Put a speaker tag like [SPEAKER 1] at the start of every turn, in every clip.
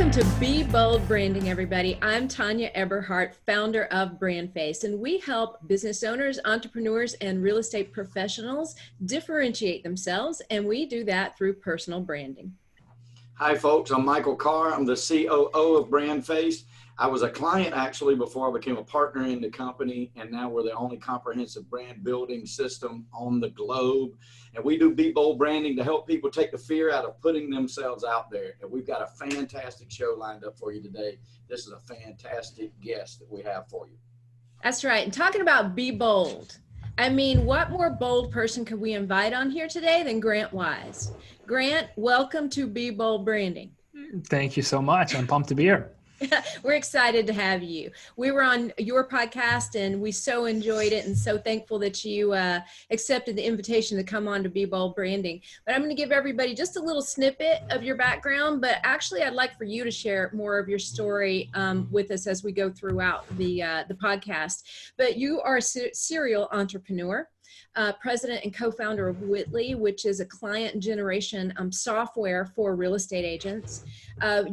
[SPEAKER 1] Welcome to Be Bold Branding, everybody. I'm Tanya Eberhardt, founder of BrandFace, and we help business owners, entrepreneurs, and real estate professionals differentiate themselves, and we do that through personal branding.
[SPEAKER 2] Hi, folks. I'm Michael Carr. I'm the COO of BrandFace. I was a client actually before I became a partner in the company, and now we're the only comprehensive brand building system on the globe. And we do Be Bold branding to help people take the fear out of putting themselves out there. And we've got a fantastic show lined up for you today. This is a fantastic guest that we have for you.
[SPEAKER 1] That's right. And talking about Be Bold, I mean, what more bold person could we invite on here today than Grant Wise? Grant, welcome to Be Bold Branding.
[SPEAKER 3] Thank you so much. I'm pumped to be here.
[SPEAKER 1] We're excited to have you. We were on your podcast and we so enjoyed it and so thankful that you accepted the invitation to come on to Be Bold Branding. But I'm going to give everybody just a little snippet of your background, but actually I'd like for you to share more of your story with us as we go throughout the podcast. But you are a serial entrepreneur. President and co-founder of Witly, which is a client generation software for real estate agents.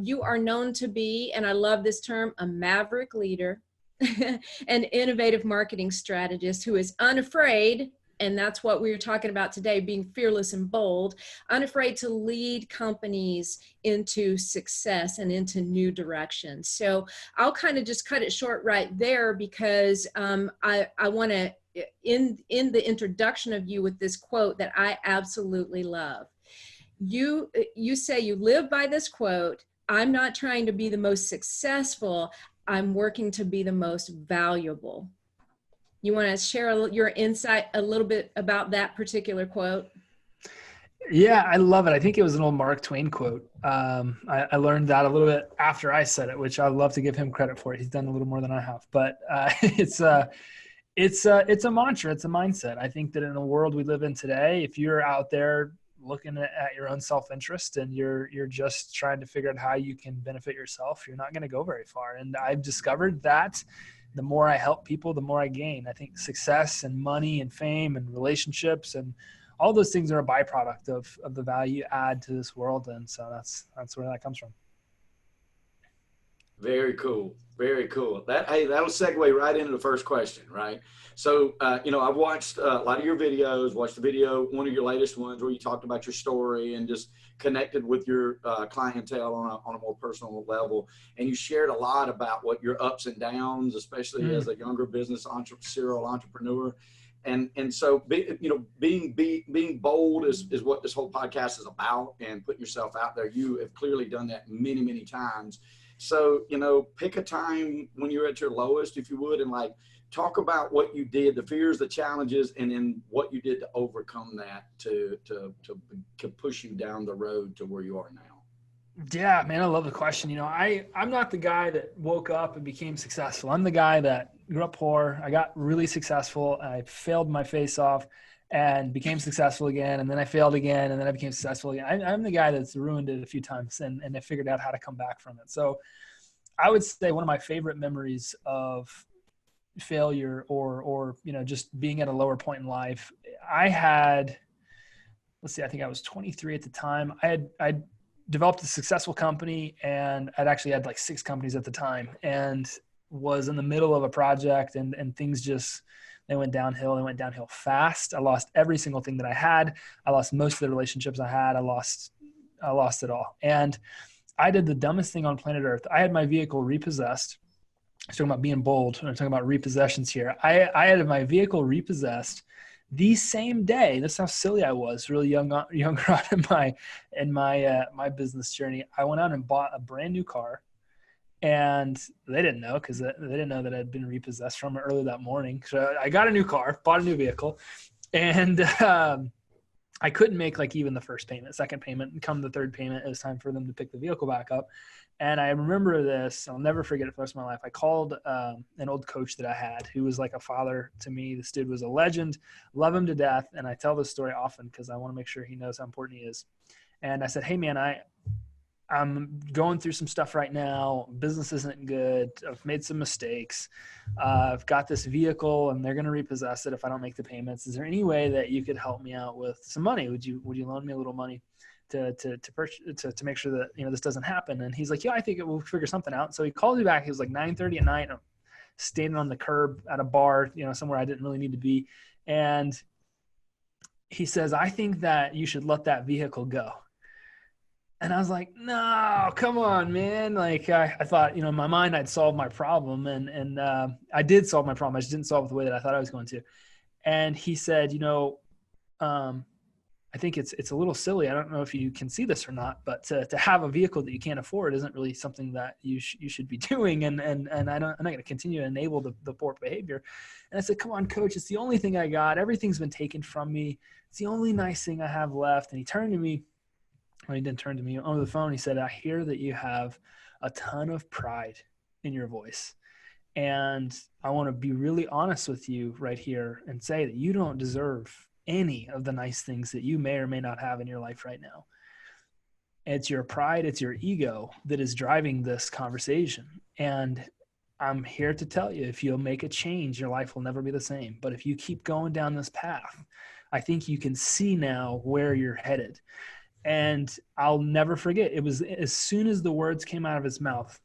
[SPEAKER 1] You are known to be, and I love this term, a maverick leader, an innovative marketing strategist who is unafraid, and that's what we were talking about today, being fearless and bold, unafraid to lead companies into success and into new directions. So I'll kind of just cut it short right there because I want to in the introduction of you with this quote that I absolutely love. You say you live by this quote, I'm not trying to be the most successful, I'm working to be the most valuable. You want to share your insight a little bit about that particular quote?
[SPEAKER 3] Yeah, I love it. I think it was an old Mark Twain quote. I learned that a little bit after I said it, which I'd love to give him credit for. He's done a little more than I have, but it's a mantra. It's a mindset. I think that in the world we live in today, if you're out there looking at your own self-interest and you're just trying to figure out how you can benefit yourself, you're not going to go very far. And I've discovered that the more I help people, the more I gain. I think success and money and fame and relationships and all those things are a byproduct of the value add to this world. And so that's where that comes from.
[SPEAKER 2] Very cool. Very cool. That'll segue right into the first question, right? So, I've watched a lot of your videos, watched the video, one of your latest ones where you talked about your story and just connected with your clientele on a more personal level. And you shared a lot about what your ups and downs, especially as a younger business serial entrepreneur. And so, being bold is what this whole podcast is about, and putting yourself out there. You have clearly done that many, many times. So, pick a time when you're at your lowest, if you would, and talk about what you did, the fears, the challenges, and then what you did to overcome that to push you down the road to where you are now.
[SPEAKER 3] Yeah, man, I love the question. I'm not the guy that woke up and became successful. I'm the guy that grew up poor. I got really successful. I failed my face off and became successful again. And then I failed again. And then I became successful again. I'm the guy that's ruined it a few times and I figured out how to come back from it. So I would say one of my favorite memories of failure or just being at a lower point in life, I think I was 23 at the time. I developed a successful company, and I'd actually had 6 companies at the time, and was in the middle of a project and things just, they went downhill. They went downhill fast. I lost every single thing that I had. I lost most of the relationships I had. I lost it all. And I did the dumbest thing on planet Earth. I had my vehicle repossessed. I was talking about being bold. I'm talking about repossessions here. I had my vehicle repossessed the same day. That's how silly I was, really younger on in my business journey. I went out and bought a brand new car. And they didn't know because they didn't know that I'd been repossessed from it early that morning. So I got a new car, bought a new vehicle, and I couldn't make even the first payment, second payment, and come the third payment. It was time for them to pick the vehicle back up. And I remember this. I'll never forget it for the rest of my life. I called an old coach that I had who was like a father to me. This dude was a legend, love him to death. And I tell this story often because I want to make sure he knows how important he is. And I said, hey, man, I'm going through some stuff right now. Business isn't good. I've made some mistakes. I've got this vehicle and they're going to repossess it if I don't make the payments. Is there any way that you could help me out with some money? Would you loan me a little money to make sure that, this doesn't happen? And he's like, yeah, I think we'll figure something out. So he called me back. It was like 9:30 at night. I'm standing on the curb at a bar, somewhere I didn't really need to be. And he says, I think that you should let that vehicle go. And I was like, no, come on, man. Like I thought, in my mind, I'd solved my problem, and I did solve my problem. I just didn't solve it the way that I thought I was going to. And he said, I think it's a little silly. I don't know if you can see this or not, but to have a vehicle that you can't afford isn't really something that you should be doing. And I'm not going to continue to enable the poor behavior. And I said, come on, coach, it's the only thing I got. Everything's been taken from me. It's the only nice thing I have left. And he turned to me. Well, he didn't turn to me over the phone. He said, I hear that you have a ton of pride in your voice. And I want to be really honest with you right here and say that you don't deserve any of the nice things that you may or may not have in your life right now. It's your pride, it's your ego that is driving this conversation. And I'm here to tell you, if you'll make a change, your life will never be the same. But if you keep going down this path, I think you can see now where you're headed. And I'll never forget, it was as soon as the words came out of his mouth,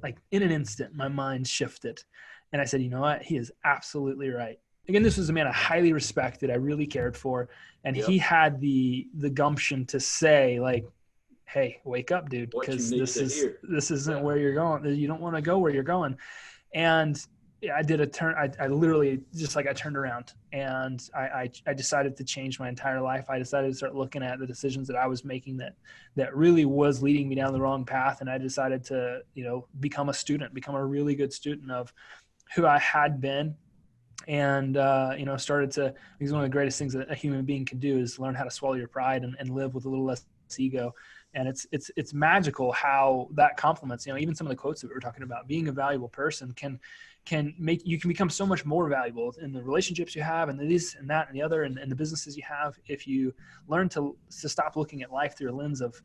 [SPEAKER 3] like in an instant, my mind shifted. And I said, you know what? He is absolutely right. Again, this was a man I highly respected, I really cared for. And he had the gumption to say, like, hey, wake up, dude, because this isn't where you're going. You don't want to go where you're going. And I did a turn. I literally I turned around and I decided to change my entire life. I decided to start looking at the decisions that I was making that really was leading me down the wrong path. And I decided to, become a really good student of who I had been. And, started to, because one of the greatest things that a human being can do is learn how to swallow your pride and live with a little less ego. And it's magical how that complements, even some of the quotes that we were talking about. Being a valuable person can make you can become so much more valuable in the relationships you have, and this and that and the other, and the businesses you have, if you learn to stop looking at life through a lens of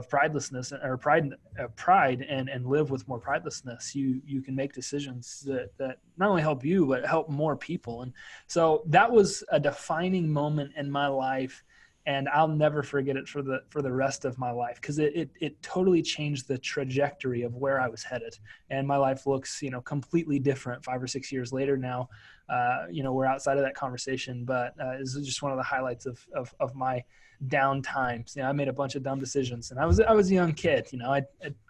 [SPEAKER 3] pridelessness or pride and live with more pridelessness. You can make decisions that not only help you but help more people. And so that was a defining moment in my life. And I'll never forget it for the rest of my life, because it totally changed the trajectory of where I was headed. And my life looks, completely different 5 or 6 years later now. We're outside of that conversation, but this is just one of the highlights of my down times. I made a bunch of dumb decisions, and I was a young kid. I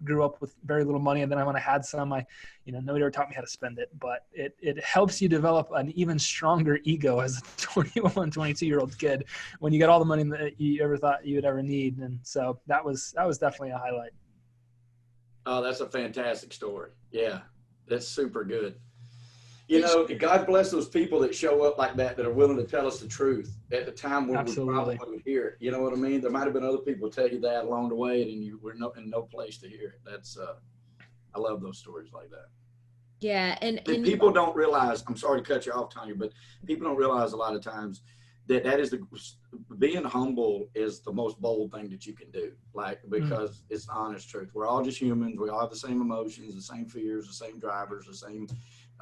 [SPEAKER 3] grew up with very little money, and then when I had some, nobody ever taught me how to spend it. But it helps you develop an even stronger ego as a 21, 22-year-old kid when you get all the money that you ever thought you would ever need. And so that was definitely a highlight.
[SPEAKER 2] Oh, that's a fantastic story. Yeah, that's super good. God bless those people that show up like that are willing to tell us the truth at the time when we probably would hear it. You know what I mean? There might have been other people tell you that along the way, and you were in no place to hear it. That's I love those stories like that.
[SPEAKER 1] Yeah, and
[SPEAKER 2] people don't realize. I'm sorry to cut you off, Tanya, but people don't realize a lot of times that is being humble is the most bold thing that you can do. Because it's the honest truth. We're all just humans. We all have the same emotions, the same fears, the same drivers, the same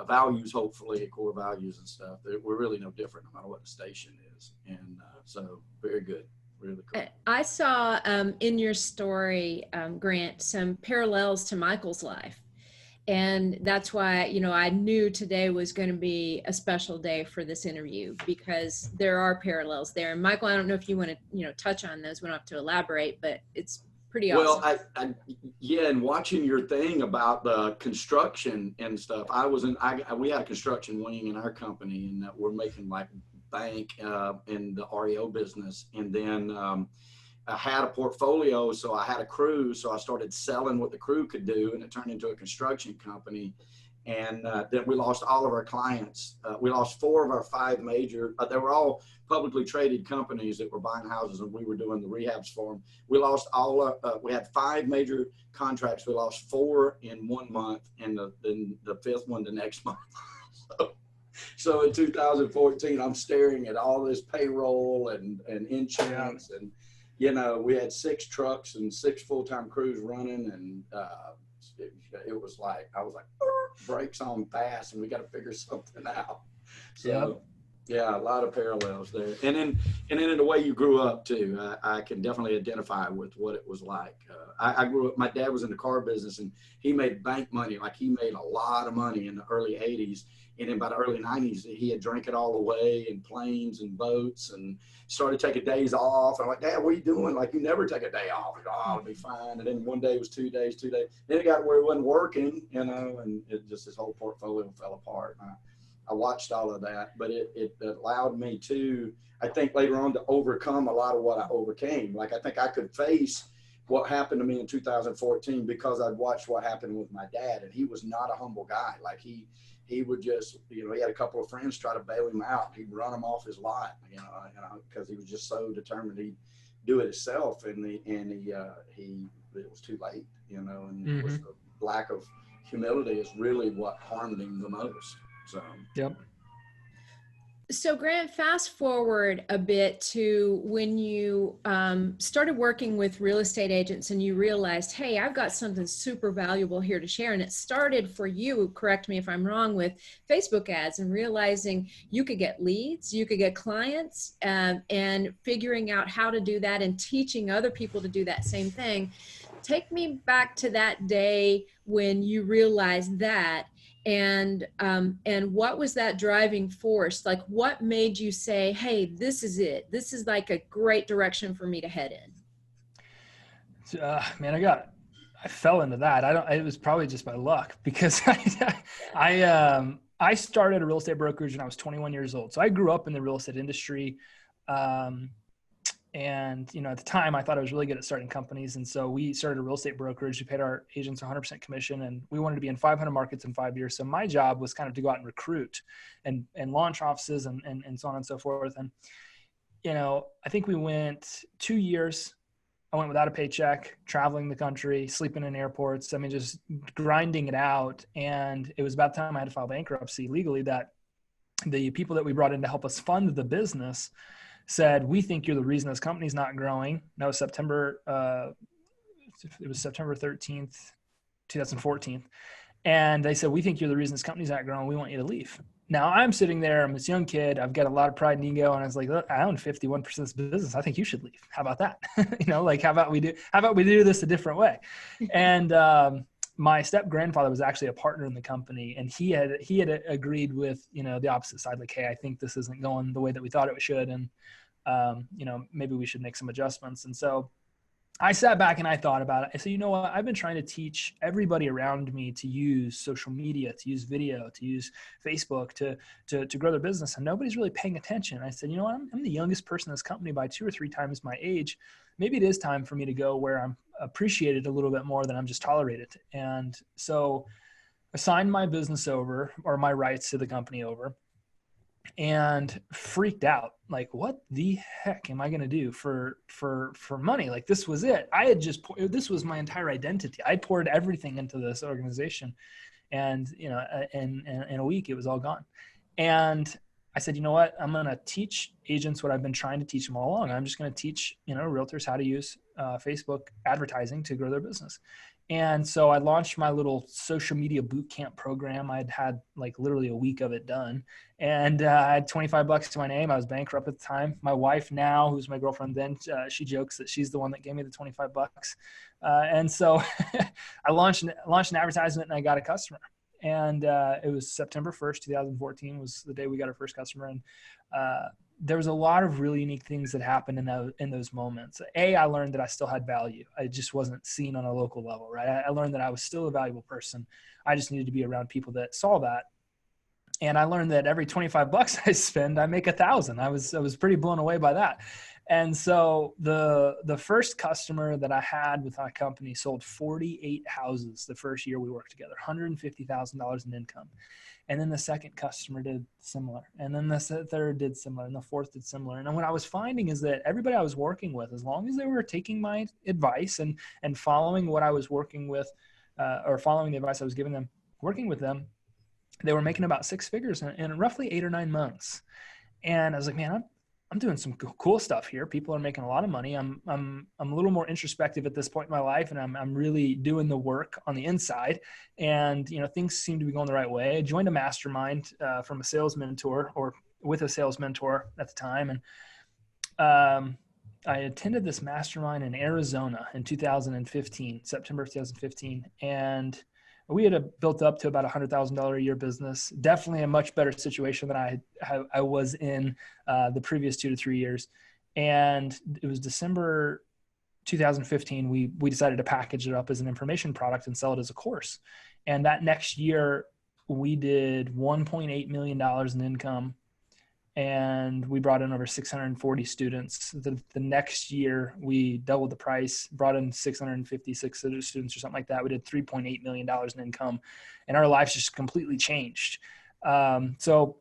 [SPEAKER 2] values, hopefully core values and stuff. We're really no different no matter what the station is. And so very good. Really cool.
[SPEAKER 1] I saw in your story, Grant, some parallels to Michael's life. And that's why, I knew today was going to be a special day for this interview, because there are parallels there. And Michael, I don't know if you want to, touch on those. We don't have to elaborate, but it's pretty awesome.
[SPEAKER 2] Well, and watching your thing about the construction and stuff, we had a construction wing in our company, and we're making like bank in the REO business. And then I had a portfolio, so I had a crew, so I started selling what the crew could do, and it turned into a construction company. And then we lost all of our clients. We lost 4 of our 5 major, they were all publicly traded companies that were buying houses, and we were doing the rehabs for them. We lost we had 5 major contracts. We lost 4 in 1 month, and then the 5th one the next month. So in 2014, I'm staring at all this payroll and insurance, and you know, we had 6 trucks and 6 full-time crews running, and it was like, I was like, brakes on fast, and we got to figure something out. So yeah, a lot of parallels there. And then in the way you grew up too, I can definitely identify with what it was like. I grew up, my dad was in the car business, and he made bank money. Like, he made a lot of money in the early 80s. And then by the early 90s, he had drank it all away in planes and boats, and started taking days off. I'm like, Dad, what are you doing? Like, you never take a day off. Like, oh, it'll be fine. And then one day was 2 days, 2 days. Then it got where it wasn't working, you know, and it just, his whole portfolio fell apart. I watched all of that, but it allowed me to, I think, later on, to overcome a lot of what I overcame. Like, I think I could face what happened to me in 2014 because I'd watched what happened with my dad, and he was not a humble guy. Like, he would just, you know, he had a couple of friends try to bail him out. He'd run him off his lot, you know, because he was just so determined he'd do it himself, and it was too late, you know, and it was the lack of humility is really what harmed him the most. So,
[SPEAKER 3] yep.
[SPEAKER 1] So Grant, fast forward a bit to when you started working with real estate agents, and you realized, hey, I've got something super valuable here to share. And it started for you, correct me if I'm wrong, with Facebook ads, and realizing you could get leads, you could get clients, and figuring out how to do that and teaching other people to do that same thing. Take me back to that day when you realized that. And what was that driving force? Like, what made you say, hey, this is it. This is like a great direction for me to head in.
[SPEAKER 3] Man, I fell into that. It was probably just by luck, because I started a real estate brokerage when I was 21 years old. So I grew up in the real estate industry. And, you know, at the time I thought I was really good at starting companies. And so we started a real estate brokerage. We paid our agents 100% commission, and we wanted to be in 500 markets in 5 years. So my job was kind of to go out and recruit and launch offices and so on and so forth. And, you know, I think we went 2 years. I went without a paycheck, traveling the country, sleeping in airports. I mean, just grinding it out. And it was about the time I had to file bankruptcy legally that the people that we brought in to help us fund the business said, we think you're the reason this company's not growing. That was September 13th, 2014. And they said, we think you're the reason this company's not growing. We want you to leave. Now I'm sitting there, I'm this young kid. I've got a lot of pride and ego. And I was like, look, I own 51% of this business. I think you should leave. How about that? You know, like, how about we do this a different way? And, my step grandfather was actually a partner in the company, and he had agreed with, you know, the opposite side. Like, hey, I think this isn't going the way that we thought it should. And, you know, maybe we should make some adjustments. And so I sat back and I thought about it. I said, you know what? I've been trying to teach everybody around me to use social media, to use video, to use Facebook, to grow their business. And nobody's really paying attention. I said, you know what? I'm the youngest person in this company by 2 or 3 times my age. Maybe it is time for me to go where I'm appreciated a little bit more than I'm just tolerated. And so I signed my business over, or my rights to the company over, and freaked out. Like, what the heck am I going to do for money? Like, this was it. This was my entire identity. I poured everything into this organization, and, you know, in a week it was all gone. And I said, you know what? I'm going to teach agents what I've been trying to teach them all along. I'm just going to teach, you know, realtors how to use Facebook advertising to grow their business. And so I launched my little social media boot camp program. I'd had like literally a week of it done, and I had $25 to my name. I was bankrupt at the time. My wife now, who's my girlfriend then, she jokes that she's the one that gave me the $25. And so I launched an advertisement, and I got a customer. And it was September 1st, 2014 was the day we got our first customer. And there was a lot of really unique things that happened in those moments. I learned that I still had value. I just wasn't seen on a local level, right? I learned that I was still a valuable person. I just needed to be around people that saw that. And I learned that every $25 I spend, I make 1,000. I was pretty blown away by that. And so the first customer that I had with my company sold 48 houses the first year we worked together, $150,000 in income. And then the second customer did similar. And then the third did similar, and the fourth did similar. And what I was finding is that everybody I was working with, as long as they were taking my advice and following what I was working with, or following the advice I was giving them, working with them, they were making about 6 figures in roughly 8 or 9 months. And I was like, man, I'm doing some cool stuff here. People are making a lot of money. I'm a little more introspective at this point in my life, and I'm really doing the work on the inside. And things seem to be going the right way. I joined a mastermind from a sales mentor, or with a sales mentor at the time, and I attended this mastermind in Arizona in 2015, September of 2015, and we had built up to about $100,000 a year business. Definitely a much better situation than I was in the previous 2 to 3 years. And it was December 2015. We decided to package it up as an information product and sell it as a course. And that next year, we did $1.8 million in income. And we brought in over 640 students. The next year, we doubled the price, brought in 656 students or something like that. We did $3.8 million in income, and our lives just completely changed. So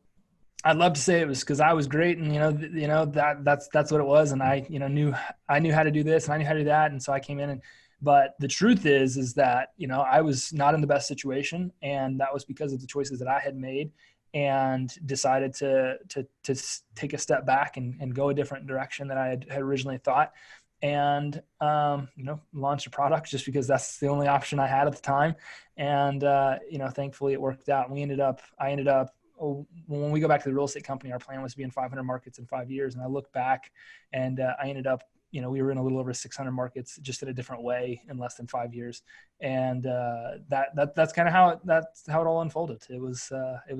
[SPEAKER 3] I'd love to say it was because I was great, and that's what it was. And I knew how to do this, and I knew how to do that, and so I came in. But the truth is that I was not in the best situation, and that was because of the choices that I had made, and decided to take a step back and go a different direction than I had originally thought, and launch a product just because that's the only option I had at the time. And thankfully it worked out. And I ended up when we go back to the real estate company, our plan was to be in 500 markets in 5 years. And I look back, and I ended up, we were in a little over 600 markets, just in a different way in less than 5 years. And that's kind of how it all unfolded. It was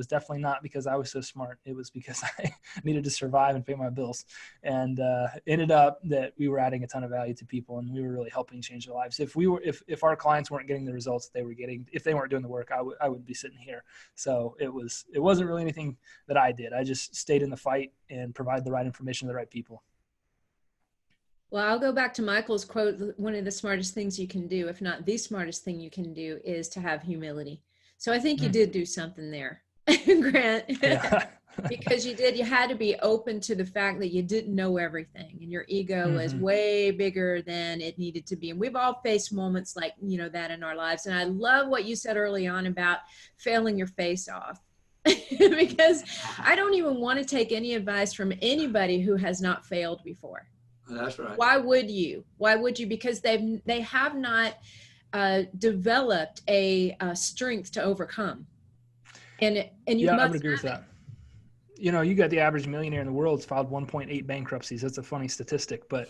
[SPEAKER 3] definitely not because I was so smart. It was because I needed to survive and pay my bills. And ended up that we were adding a ton of value to people, and we were really helping change their lives. If our clients weren't getting the results they were getting, if they weren't doing the work, I would be sitting here. So it wasn't really anything that I did. I just stayed in the fight and provided the right information to the right people.
[SPEAKER 1] Well, I'll go back to Michael's quote. One of the smartest things you can do, if not the smartest thing you can do, is to have humility. So I think you did do something there, Grant,
[SPEAKER 3] Yeah.
[SPEAKER 1] because you had to be open to the fact that you didn't know everything, and your ego was way bigger than it needed to be. And we've all faced moments like, that in our lives. And I love what you said early on about failing your face off. Because I don't even want to take any advice from anybody who has not failed before.
[SPEAKER 2] That's right.
[SPEAKER 1] Why would you? Because they have not developed a strength to overcome. And you
[SPEAKER 3] I would agree with that. You got the average millionaire in the world's filed 1.8 bankruptcies. That's a funny statistic, but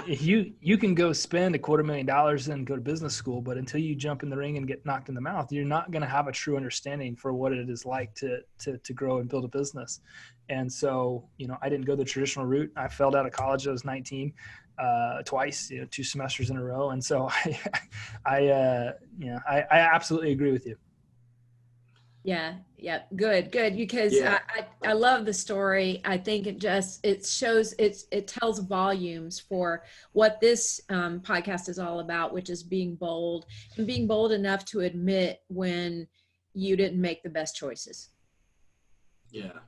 [SPEAKER 3] you can go spend $250,000 and go to business school, but until you jump in the ring and get knocked in the mouth, you're not going to have a true understanding for what it is like to grow and build a business. And so, I didn't go the traditional route. I failed out of college. I was 19 twice, 2 semesters in a row. And so I absolutely agree with you.
[SPEAKER 1] Yeah. Good. Because I love the story. I think it tells volumes for what this podcast is all about, which is being bold, and being bold enough to admit when you didn't make the best choices.
[SPEAKER 2] Yeah.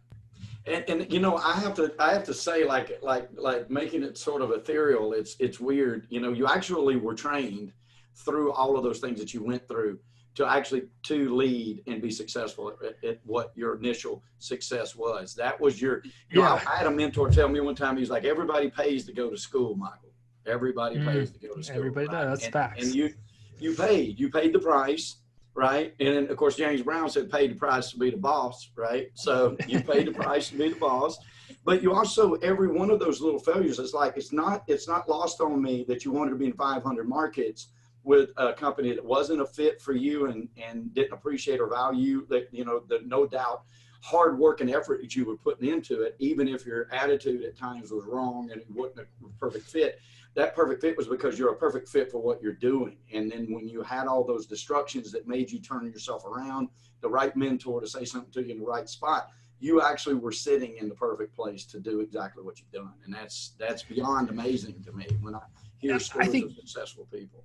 [SPEAKER 2] And I have to say, like making it sort of ethereal, it's weird. You actually were trained through all of those things that you went through to lead and be successful at what your initial success was. That was I had a mentor tell me one time, he was like, everybody pays to go to school, Michael. Everybody pays to go to school.
[SPEAKER 3] Everybody does. That's facts.
[SPEAKER 2] And you paid the price, right? And then, of course, James Brown said, pay the price to be the boss, right? So you paid the price to be the boss. But you also, every one of those little failures, it's not lost on me that you wanted to be in 500 markets with a company that wasn't a fit for you and didn't appreciate or value that, the no doubt hard work and effort that you were putting into it, even if your attitude at times was wrong and it wasn't a perfect fit. That perfect fit was because you're a perfect fit for what you're doing. And then when you had all those distractions that made you turn yourself around, the right mentor to say something to you in the right spot, you actually were sitting in the perfect place to do exactly what you've done. And that's beyond amazing to me when I hear stories of successful people.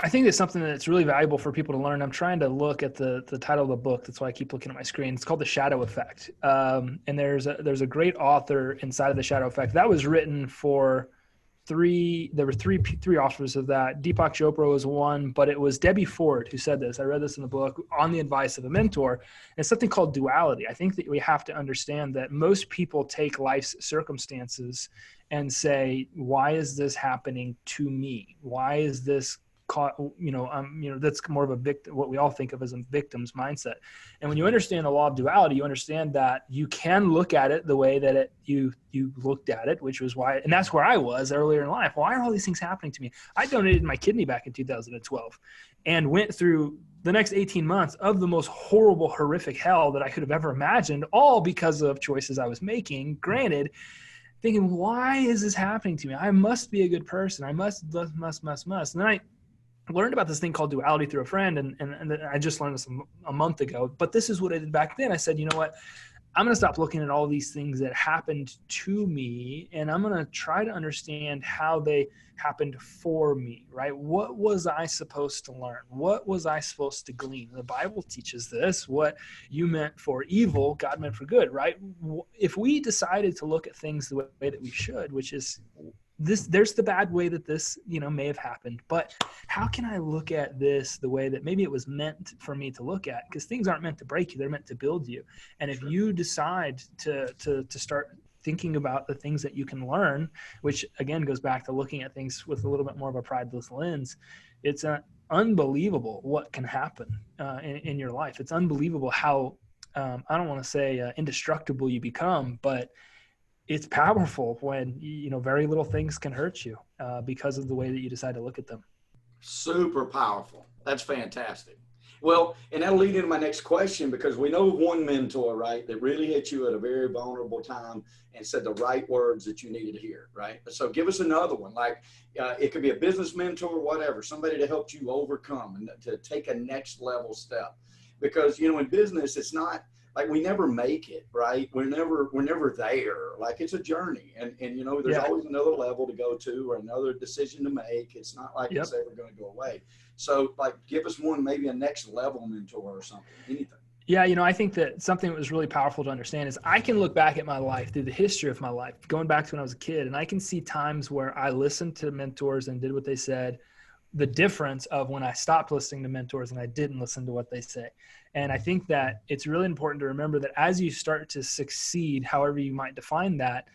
[SPEAKER 3] I think it's something that's really valuable for people to learn. I'm trying to look at the title of the book. That's why I keep looking at my screen. It's called The Shadow Effect. And there's a great author inside of The Shadow Effect. That was written for three authors of that. Deepak Chopra was one, but it was Debbie Ford who said this. I read this in the book on the advice of a mentor. It's something called duality. I think that we have to understand that most people take life's circumstances and say, why is this happening to me? Why is this that's more of a victim, what we all think of as a victim's mindset. And when you understand the law of duality, you understand that you can look at it the way that you looked at it, which was why, and that's where I was earlier in life. Why are all these things happening to me? I donated my kidney back in 2012 and went through the next 18 months of the most horrible, horrific hell that I could have ever imagined, all because of choices I was making. Granted, thinking, why is this happening to me? I must be a good person. I must. And then I learned about this thing called duality through a friend, and I just learned this a month ago. But this is what I did back then. I said, you know what? I'm going to stop looking at all these things that happened to me, and I'm going to try to understand how they happened for me, right? What was I supposed to learn? What was I supposed to glean? The Bible teaches this. What you meant for evil, God meant for good, right? If we decided to look at things the way that we should, which is there's the bad way that this, may have happened, but how can I look at this the way that maybe it was meant for me to look at? Because things aren't meant to break you, they're meant to build you. And if you decide to start thinking about the things that you can learn, which again goes back to looking at things with a little bit more of a prideless lens, it's unbelievable what can happen in your life. It's unbelievable how, I don't want to say indestructible you become, but it's powerful when, very little things can hurt you because of the way that you decide to look at them.
[SPEAKER 2] Super powerful. That's fantastic. Well, and that'll lead into my next question, because we know of one mentor, right, that really hit you at a very vulnerable time and said the right words that you needed to hear, right? So give us another one. Like it could be a business mentor, whatever, somebody to help you overcome and to take a next level step. Because, in business, it's not like we never make it, right? We're never there. Like it's a journey, and there's always another level to go to or another decision to make. It's not like it's ever going to go away. So like, give us one, maybe a next level mentor or something, anything.
[SPEAKER 3] Yeah, I think that something that was really powerful to understand is I can look back at my life through the history of my life, going back to when I was a kid, and I can see times where I listened to mentors and did what they said, the difference of when I stopped listening to mentors and I didn't listen to what they say. And I think that it's really important to remember that as you start to succeed, however you might define that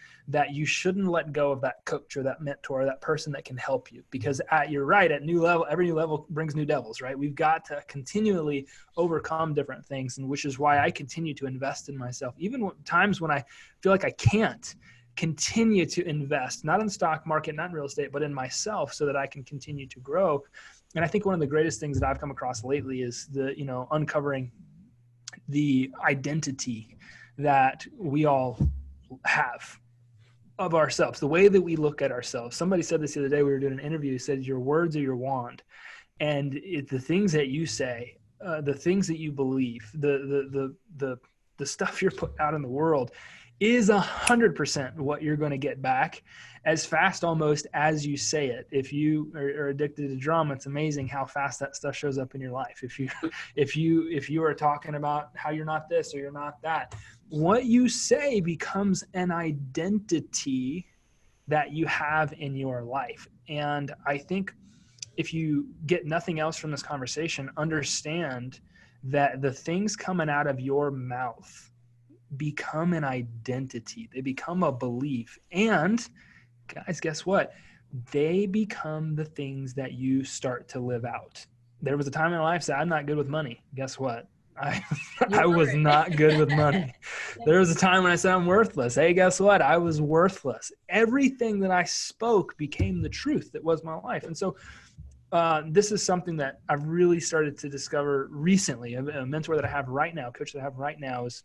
[SPEAKER 3] you shouldn't let go of that coach or that mentor or that person that can help you, because you're right, at new level, every new level brings new devils, right? We've got to continually overcome different things, and which is why I continue to invest in myself, even times when I feel like I can't. Continue to invest, not in stock market, not in real estate, but in myself, so that I can continue to grow. And I think one of the greatest things that I've come across lately is uncovering the identity that we all have of ourselves, the way that we look at ourselves. Somebody said this the other day, we were doing an interview, said your words are your wand. And the things that you say, the things that you believe, the stuff you're putting out in the world is 100% what you're going to get back as fast almost as you say it. If you are addicted to drama, it's amazing how fast that stuff shows up in your life. If you are talking about how you're not this or you're not that, what you say becomes an identity that you have in your life. And I think if you get nothing else from this conversation, understand that the things coming out of your mouth become an identity. They become a belief. And guys, guess what? They become the things that you start to live out. There was a time in my life that said, I'm not good with money. Guess what? I was not good with money. There was a time when I said I'm worthless. Hey, guess what? I was worthless. Everything that I spoke became the truth that was my life. And so this is something that I've really started to discover recently. A mentor that I have right now, a coach that I have right now, is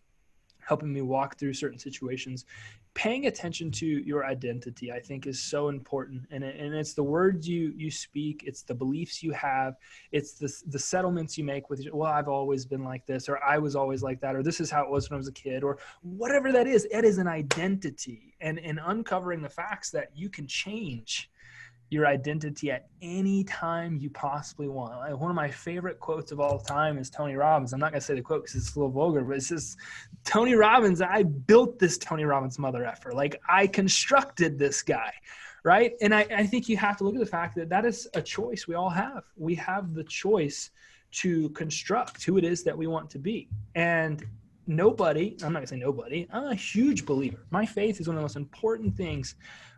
[SPEAKER 3] helping me walk through certain situations. Paying attention to your identity, I think, is so important. And it's the words you speak. It's the beliefs you have. It's the settlements you make with, well, I've always been like this, or I was always like that, or this is how it was when I was a kid, or whatever that is. It is an identity. And uncovering the facts that you can change your identity at any time you possibly want. Like, one of my favorite quotes of all time is Tony Robbins. I'm not going to say the quote because it's a little vulgar, but it's just Tony Robbins. I built this Tony Robbins mother effer. Like, I constructed this guy, right? And I think you have to look at the fact that that is a choice we all have. We have the choice to construct who it is that we want to be. And nobody, I'm not gonna say nobody, I'm a huge believer. My faith is one of the most important things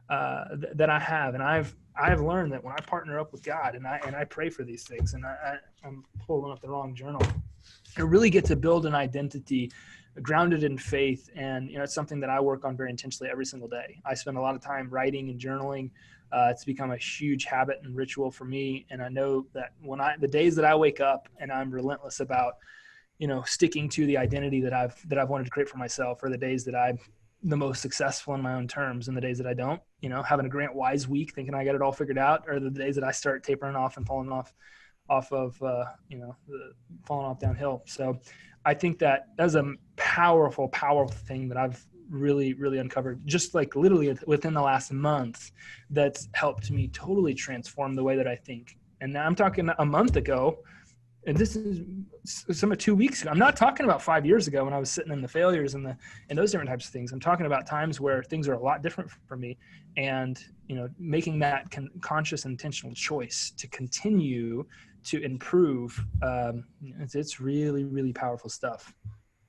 [SPEAKER 3] that I have. And I've learned that when I partner up with God and I pray for these things, and I'm pulling up the wrong journal, I really get to build an identity grounded in faith. And, it's something that I work on very intentionally every single day. I spend a lot of time writing and journaling. It's become a huge habit and ritual for me. And I know that the days that I wake up and I'm relentless about, sticking to the identity that I've wanted to create for myself, are the days that I'm the most successful in my own terms. And the days that I don't, having a Grant Wise week, thinking I got it all figured out, are the days that I start tapering off and falling off of, falling off downhill. So I think that that's a powerful, powerful thing that I've really, really uncovered, just like literally within the last month, that's helped me totally transform the way that I think. And now I'm talking a month ago, and this is some of 2 weeks ago. I'm not talking about 5 years ago when I was sitting in the failures and those different types of things. I'm talking about times where things are a lot different for me, and, making that conscious, intentional choice to continue to improve. It's really, really powerful stuff.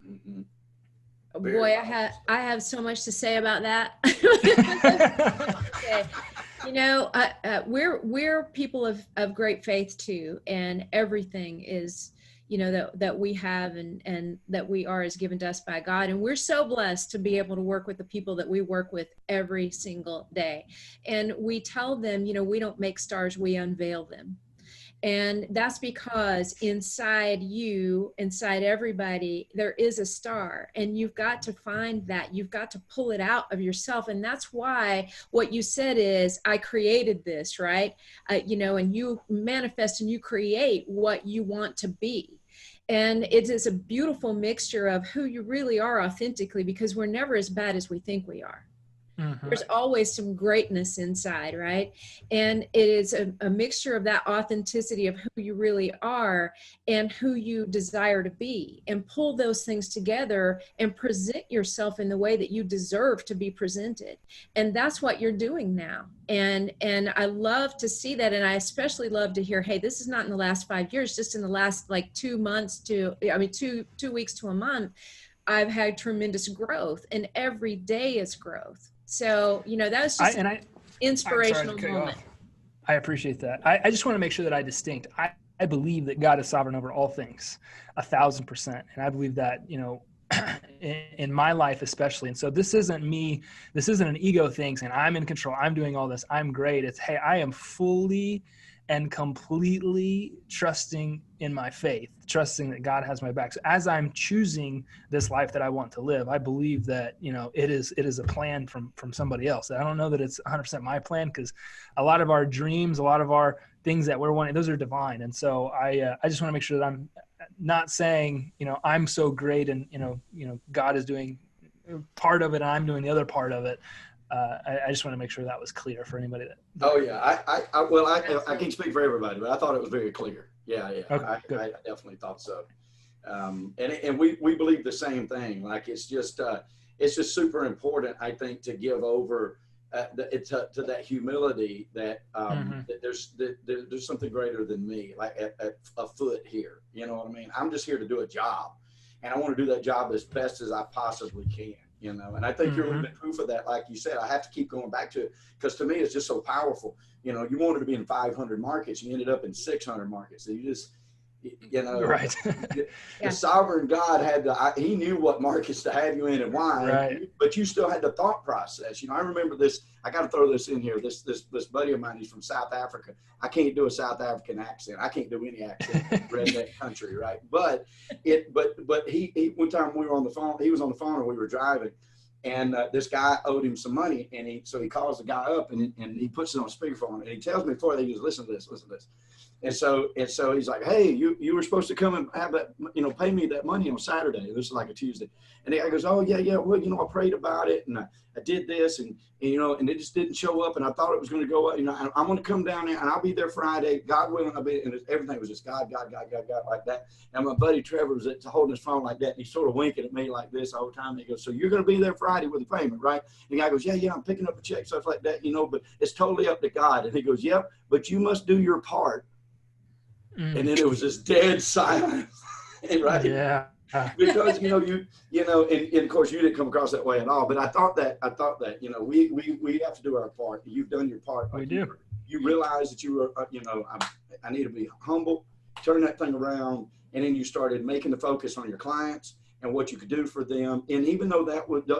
[SPEAKER 2] Mm-hmm.
[SPEAKER 1] Boy, I have so much to say about that. Okay. We're people of great faith too, and everything is, that we have and that we are is given to us by God. And we're so blessed to be able to work with the people that we work with every single day. And we tell them, we don't make stars, we unveil them. And that's because inside you, inside everybody, there is a star, and you've got to find that. You've got to pull it out of yourself. And that's why what you said is, I created this, right? And you manifest and you create what you want to be. And it is a beautiful mixture of who you really are authentically, because we're never as bad as we think we are. Mm-hmm. There's always some greatness inside, right? And it is a mixture of that authenticity of who you really are and who you desire to be, and pull those things together and present yourself in the way that you deserve to be presented. And that's what you're doing now. And I love to see that. And I especially love to hear, hey, this is not in the last 5 years, just in the last 2 months to, 2 weeks to a month, I've had tremendous growth, and every day is growth. So, that was just an inspirational moment.
[SPEAKER 3] I appreciate that. I just want to make sure that I distinct. I believe that God is sovereign over all things, 1,000%. And I believe that, in my life especially. And so this isn't me. This isn't an ego thing saying I'm in control, I'm doing all this, I'm great. It's, hey, I am fully and completely trusting in my faith, trusting that God has my back. So as I'm choosing this life that I want to live, I believe that, it is a plan from somebody else. I don't know that it's 100% my plan, because a lot of our dreams, a lot of our things that we're wanting, those are divine. And so I just want to make sure that I'm not saying, I'm so great and, God is doing part of it and I'm doing the other part of it. I just want to make sure that was clear for anybody that.
[SPEAKER 2] Oh yeah, I can't speak for everybody, but I thought it was very clear. Yeah. Okay, I definitely thought so. And we believe the same thing. Like it's just super important, I think, to give over to that humility that, that there's something greater than me, like at a foot here. You know what I mean? I'm just here to do a job, and I want to do that job as best as I possibly can. And I think you're living proof of that. Like you said, I have to keep going back to it, because to me, it's just so powerful. You wanted to be in 500 markets, you ended up in 600 markets. So you just,
[SPEAKER 3] right.
[SPEAKER 2] The sovereign God he knew what markets to have you in and why,
[SPEAKER 3] right.
[SPEAKER 2] But you still had the thought process. I remember this, I got to throw this in here. This buddy of mine, he's from South Africa. I can't do a South African accent. I can't do any accent in redneck country, right? But he one time we were on the phone, he was on the phone and we were driving, and this guy owed him some money, and so he calls the guy up and he puts it on speakerphone, and he tells me before, he goes, listen to this. And so he's like, hey, you were supposed to come and have that, pay me that money on Saturday. This is like a Tuesday. And the guy goes, oh yeah. Well, I prayed about it, and I did this, and and it just didn't show up, and I thought it was going to go up. I'm going to come down there, and I'll be there Friday. God willing, and everything was just God, like that. And my buddy Trevor was holding his phone like that, and he's sort of winking at me like this all the time. He goes, so you're going to be there Friday? Friday with the payment, right? And the guy goes, yeah, I'm picking up a check, stuff like that, but it's totally up to God. And he goes, yep, but you must do your part. And then it was this dead silence, right?
[SPEAKER 3] Yeah.
[SPEAKER 2] Because, and of course you didn't come across that way at all, but I thought that, we have to do our part. You've done your part.
[SPEAKER 3] We do.
[SPEAKER 2] You realize that you were, I need to be humble, turn that thing around. And then you started making the focus on your clients and what you could do for them. And even though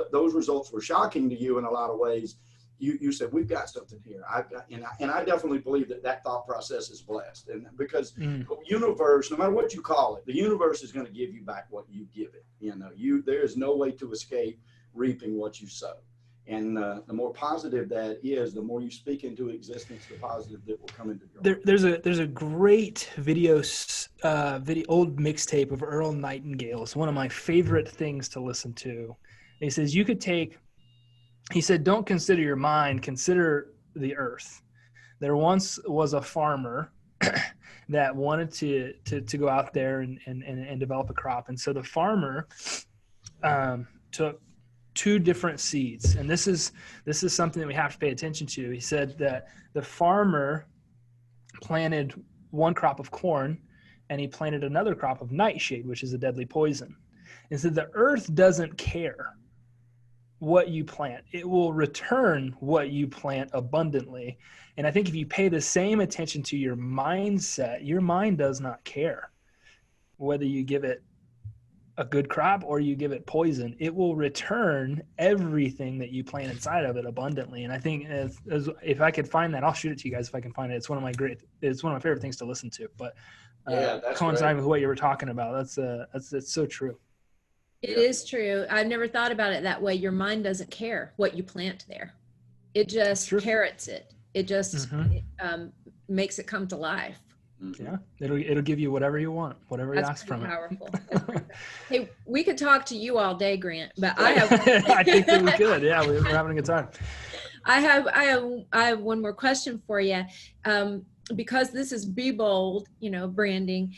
[SPEAKER 2] those results were shocking to you in a lot of ways, you said, we've got something here. And I definitely believe that thought process is blessed. And because the universe, no matter what you call it, the universe is going to give you back what you give it. There is no way to escape reaping what you sow. And the more positive that is, the more you speak into existence, the positive that will come into your life.
[SPEAKER 3] There's a great old mixtape of Earl Nightingale. It's one of my favorite things to listen to. He says don't consider your mind, consider the earth. There once was a farmer that wanted to go out there and develop a crop. And so the farmer took 2 different seeds. And this is something that we have to pay attention to. He said that the farmer planted one crop of corn and he planted another crop of nightshade, which is a deadly poison. And so the earth doesn't care what you plant. It will return what you plant abundantly. And I think if you pay the same attention to your mindset, your mind does not care whether you give it a good crop or you give it poison. It will return everything that you plant inside of it abundantly. And I think if I could find that, I'll shoot it to you guys if I can find it. It's one of my favorite things to listen to. But
[SPEAKER 2] that's
[SPEAKER 3] coinciding with what you were talking about, that's so true.
[SPEAKER 1] It is true. I've never thought about it that way. Your mind doesn't care what you plant there. It just parrots it. It just makes it come to life.
[SPEAKER 3] Yeah, it'll give you whatever you want, whatever you ask from
[SPEAKER 1] powerful. Hey, we could talk to you all day, Grant, but I
[SPEAKER 3] think that we could. Yeah, we're having a good time.
[SPEAKER 1] I have one more question for you. Because this is Be Bold, branding,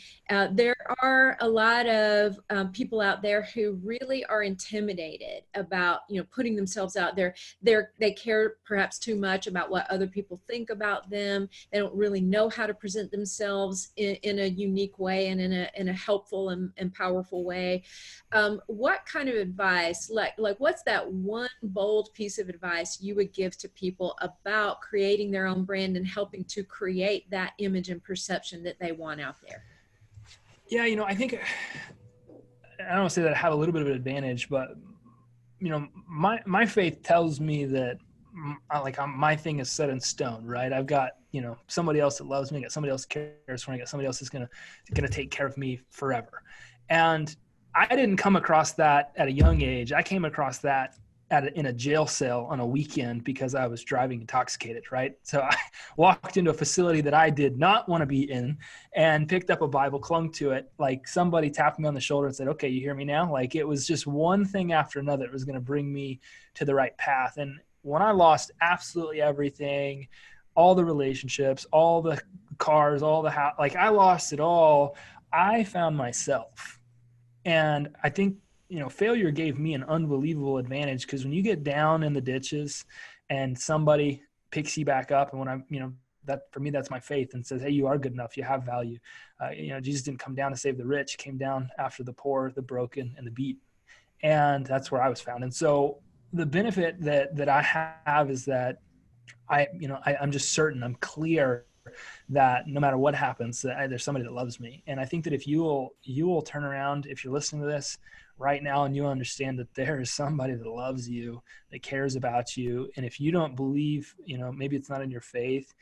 [SPEAKER 1] there are a lot of people out there who really are intimidated about, putting themselves out there. They care perhaps too much about what other people think about them. They don't really know how to present themselves in a unique way and in a helpful and powerful way. What kind of advice, like what's that one bold piece of advice you would give to people about creating their own brand and helping to create that image and perception that they want out there?
[SPEAKER 3] Yeah, I think, I don't want to say that I have a little bit of an advantage, but my faith tells me that my thing is set in stone, right? I've got, somebody else that loves me, I got somebody else that cares for me, I got somebody else that's going to take care of me forever. And I didn't come across that at a young age. I came across that in a jail cell on a weekend because I was driving intoxicated, right? So I walked into a facility that I did not want to be in and picked up a Bible, clung to it. Like somebody tapped me on the shoulder and said, okay, you hear me now? Like it was just one thing after another. It was going to bring me to the right path. And when I lost absolutely everything, all the relationships, all the cars, all the house, like I lost it all, I found myself. And I think, failure gave me an unbelievable advantage because when you get down in the ditches and somebody picks you back up, and when I'm, that for me, that's my faith, and says, hey, you are good enough. You have value. Jesus didn't come down to save the rich, came down after the poor, the broken, and the beat. And that's where I was found. And so the benefit that I have is that I'm just certain, I'm clear that no matter what happens, that there's somebody that loves me. And I think that if you will turn around, if you're listening to this right now and you understand that there is somebody that loves you, that cares about you. And if you don't believe, maybe it's not in your faith,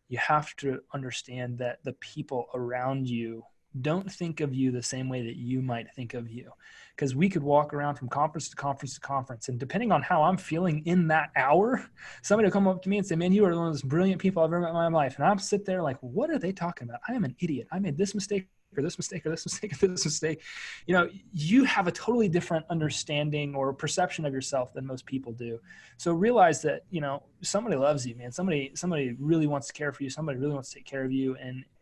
[SPEAKER 3] you have to understand that the people around you don't think of you the same way that you might think of you. Because we could walk around from conference to conference to conference, and depending on how I'm feeling in that hour, somebody will come up to me and say, man, you are one of those brilliant people I've ever met in my life. And I'll sit there like, what are they talking about? I am an idiot. I made this mistake or this mistake or this mistake or this mistake. You have a totally different understanding or perception of yourself than most people do. So realize that, somebody loves you, man. Somebody really wants to care for you. Somebody really wants to take care of you.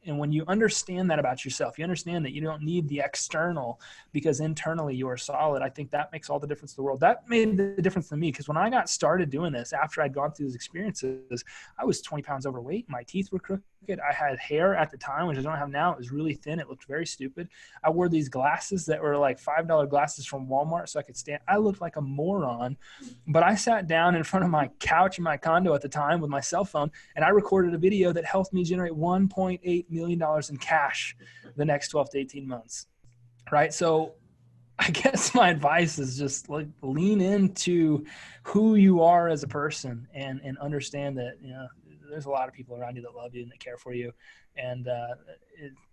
[SPEAKER 3] And when you understand that about yourself, you understand that you don't need the external because internally you are solid. I think that makes all the difference in the world. That made the difference to me, because when I got started doing this, after I'd gone through these experiences, I was 20 pounds overweight. My teeth were crooked. I had hair at the time, which I don't have now. It was really thin. It looked very stupid. I wore these glasses that were like $5 glasses from Walmart so I could stand. I looked like a moron, but I sat down in front of my couch in my condo at the time with my cell phone, and I recorded a video that helped me generate $1.8 million in cash the next 12 to 18 months. Right. So I guess my advice is just like lean into who you are as a person and understand that, you know, there's a lot of people around you that love you and that care for you. And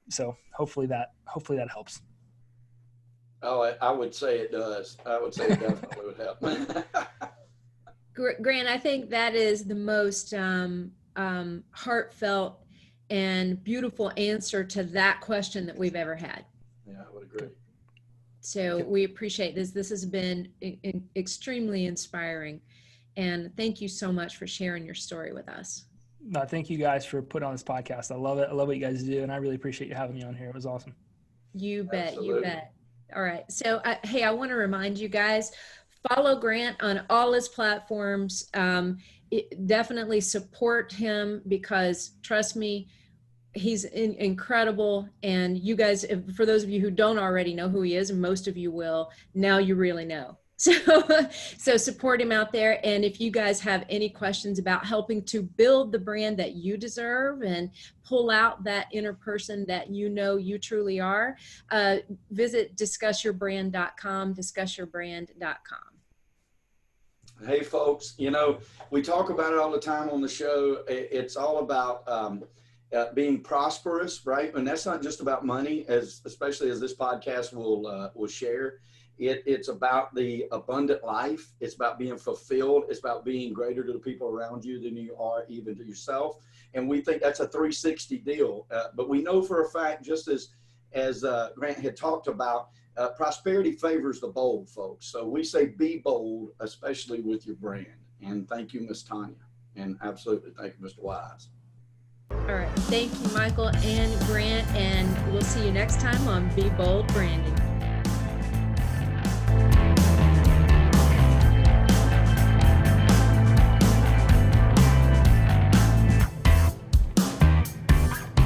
[SPEAKER 3] so hopefully that helps.
[SPEAKER 2] Oh, I would say it does. I would say it definitely would help.
[SPEAKER 1] Grant, I think that is the most heartfelt and beautiful answer to that question that we've ever had.
[SPEAKER 2] Yeah, I would agree.
[SPEAKER 1] So we appreciate this. This has been extremely inspiring. And thank you so much for sharing your story with us.
[SPEAKER 3] No, thank you guys for putting on this podcast. I love it. I love what you guys do. And I really appreciate you having me on here. It was awesome.
[SPEAKER 1] You bet.
[SPEAKER 2] Absolutely.
[SPEAKER 1] You bet. All right. So, hey, I want to remind you guys, follow Grant on all his platforms. Definitely support him, because trust me, he's incredible. And you guys, for those of you who don't already know who he is, and most of you will, now you really know. So support him out there. And if you guys have any questions about helping to build the brand that you deserve and pull out that inner person that you know you truly are, visit discussyourbrand.com, discussyourbrand.com.
[SPEAKER 2] Hey, folks, you know, we talk about it all the time on the show. It's all about being prosperous, right? And that's not just about money, especially as this podcast will share. It's about the abundant life. It's about being fulfilled. It's about being greater to the people around you than you are even to yourself. And we think that's a 360 deal. But we know for a fact, just as Grant had talked about, prosperity favors the bold, folks. So we say be bold, especially with your brand. And thank you, Miss Tanya. And absolutely thank you, Mr. Wise.
[SPEAKER 1] All right. Thank you, Michael and Grant. And we'll see you next time on Be Bold Branding.